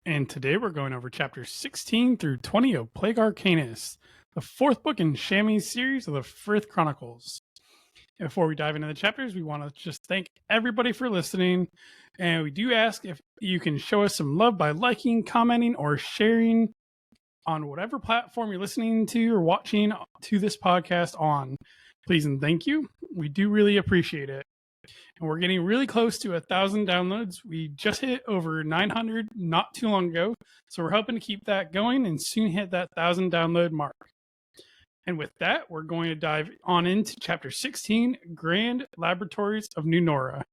And today we're going over chapters 16 through 20 of Plague Arcanus, the fourth book in Shammy's series of the Frith Chronicles. And before we dive into the chapters, we want to just thank everybody for listening. And we do ask if you can show us some love by liking, commenting, or sharing on whatever platform you're listening to or watching to this podcast on. Please and thank you. We do really appreciate it. And we're getting really close to 1,000 downloads. We just hit over 900 not too long ago. So we're hoping to keep that going and soon hit that 1,000 download mark. And with that, we're going to dive on into chapter 16, Grand Laboratories of New Nora.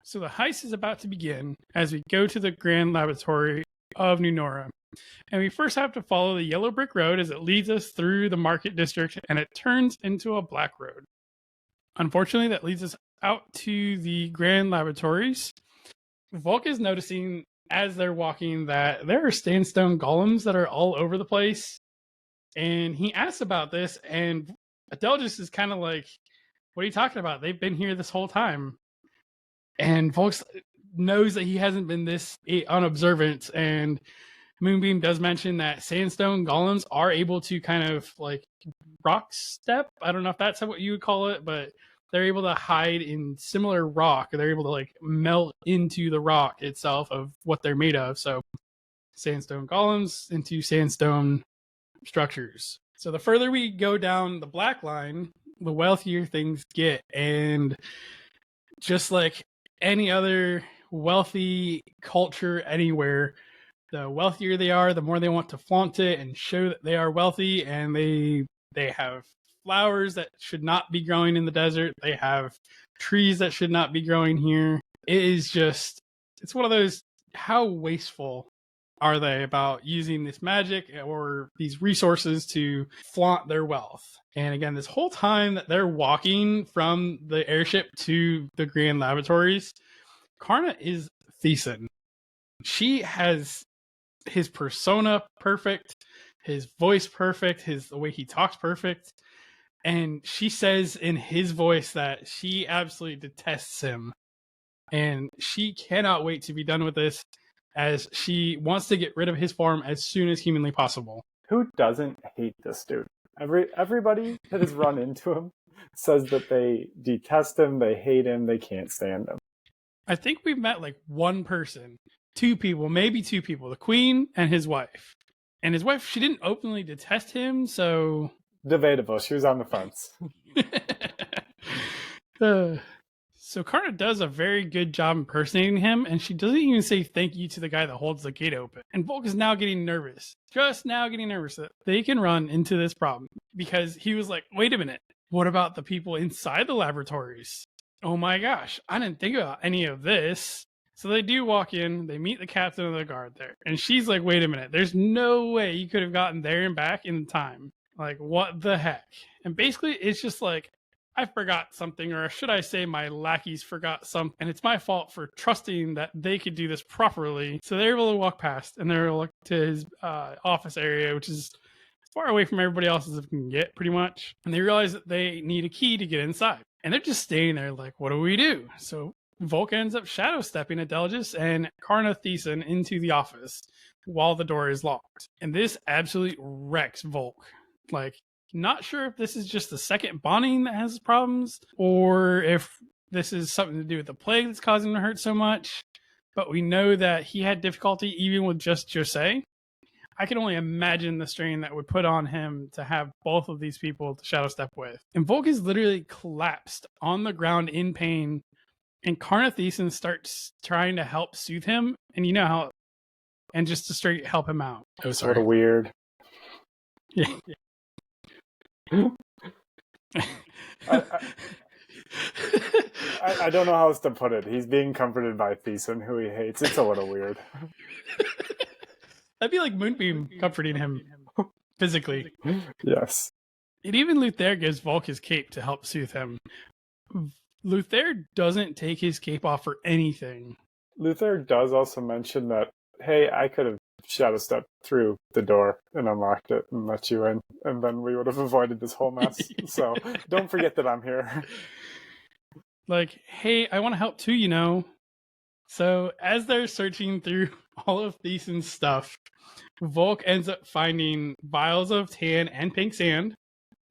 So the heist is about to begin as we go to the Grand Laboratory of New Nora. And we first have to follow the yellow brick road as it leads us through the market district and it turns into a black road. Unfortunately, that leads us out to the Grand Laboratories. Volke is noticing as they're walking that there are sandstone golems that are all over the place. And he asks about this, and Adelgis is kind of like, what are you talking about? They've been here this whole time. And Volke knows that he hasn't been this unobservant, and Moonbeam does mention that sandstone golems are able to kind of like rock step. I don't know if that's what you would call it, but they're able to hide in similar rock. They're able to like melt into the rock itself of what they're made of. So sandstone golems into sandstone structures. So the further we go down the black line, the wealthier things get. And just like any other wealthy culture anywhere, the wealthier they are, the more they want to flaunt it and show that they are wealthy. And they have flowers that should not be growing in the desert. They have trees that should not be growing here. It is just, it's one of those, how wasteful are they about using this magic or these resources to flaunt their wealth? And again, this whole time that they're walking from the airship to the Grand Laboratories, Karna is Theasin. She has his persona perfect, his voice perfect, the way he talks perfect. And she says in his voice that she absolutely detests him. And she cannot wait to be done with this, as she wants to get rid of his form as soon as humanly possible. Who doesn't hate this dude? Everybody that has run into him says that they detest him, they hate him, they can't stand him. I think we've met like one person, maybe two people, the Queen and his wife. And his wife, she didn't openly detest him, so... Debatable. She was on the fence. So Karna does a very good job impersonating him, and she doesn't even say thank you to the guy that holds the gate open. And Volke is now getting nervous, that they can run into this problem, because he was like, wait a minute, what about the people inside the laboratories? Oh my gosh, I didn't think about any of this. So they do walk in, they meet the captain of the guard there, and she's like, wait a minute, there's no way you could have gotten there and back in time. Like, what the heck? And basically, it's just like, I forgot something, or should I say my lackeys forgot something, and it's my fault for trusting that they could do this properly. So they're able to walk past, and they're able to look to his office area, which is far away from everybody else as it can get, pretty much. And they realize that they need a key to get inside. And they're just staying there like, what do we do? So Volke ends up shadow stepping Adelgis and Karna Theasin into the office while the door is locked. And this absolutely wrecks Volke. Like, not sure if this is just the second bonding that has problems, or if this is something to do with the plague that's causing him to hurt so much. But we know that he had difficulty even with just Jose. I can only imagine the strain that would put on him to have both of these people to shadow step with. And Volke is literally collapsed on the ground in pain, and Karna Theasin starts trying to help soothe him, and you know how, and just to straight help him out. Oh, sorry. Sort of weird. Yeah. I don't know how else to put it. He's being comforted by Theasin, who he hates. It's a little weird. That'd be like Moonbeam comforting him physically. Yes. And even Luther gives Volke his cape to help soothe him. Luther doesn't take his cape off for anything. Luther does also mention that, hey, I could have shadow stepped through the door and unlocked it and let you in, and then we would have avoided this whole mess. So don't forget that I'm here. Like, hey, I want to help too, you know. So as they're searching through all of Theasin's stuff, Volk ends up finding vials of tan and pink sand.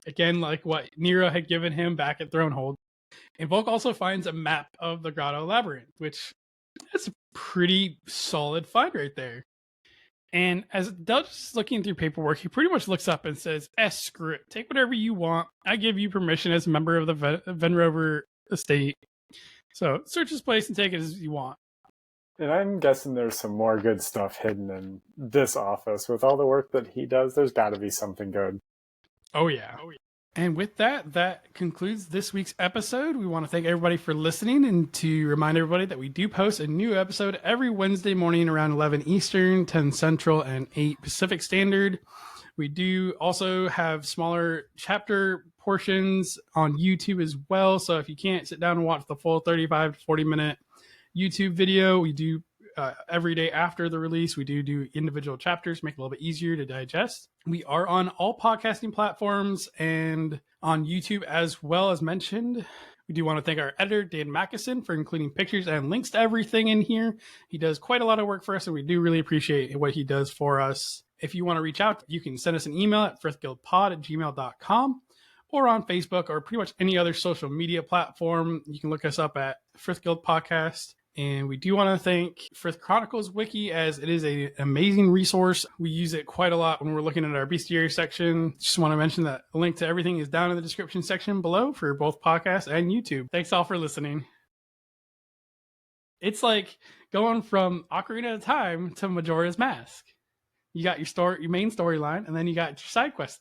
Again, like what Nero had given him back at Thronehold. And Volk also finds a map of the Grotto Labyrinth, which that's a pretty solid find right there. And as Dutch is looking through paperwork, he pretty much looks up and says, screw it. Take whatever you want. I give you permission as a member of the Venrover estate. So search this place and take it as you want. And I'm guessing there's some more good stuff hidden in this office. With all the work that he does, there's got to be something good. Oh, yeah. And with that, that concludes this week's episode. We want to thank everybody for listening and to remind everybody that we do post a new episode every Wednesday morning around 11 Eastern, 10 Central, and 8 Pacific Standard. We do also have smaller chapter portions on YouTube as well. So if you can't sit down and watch the full 35 to 40 minute YouTube video, we do every day after the release, we do individual chapters, make it a little bit easier to digest. We are on all podcasting platforms and on YouTube as well, as mentioned. We do want to thank our editor, Dan Mackison, for including pictures and links to everything in here. He does quite a lot of work for us, and we do really appreciate what he does for us. If you want to reach out, you can send us an email at frithguildpod@gmail.com or on Facebook or pretty much any other social media platform. You can look us up at Frith Guild Podcast. And we do want to thank Frith Chronicles Wiki, as it is an amazing resource. We use it quite a lot when we're looking at our bestiary section. Just want to mention that a link to everything is down in the description section below for both podcasts and YouTube. Thanks all for listening. It's like going from Ocarina of Time to Majora's Mask. You got your main storyline, and then you got your side quest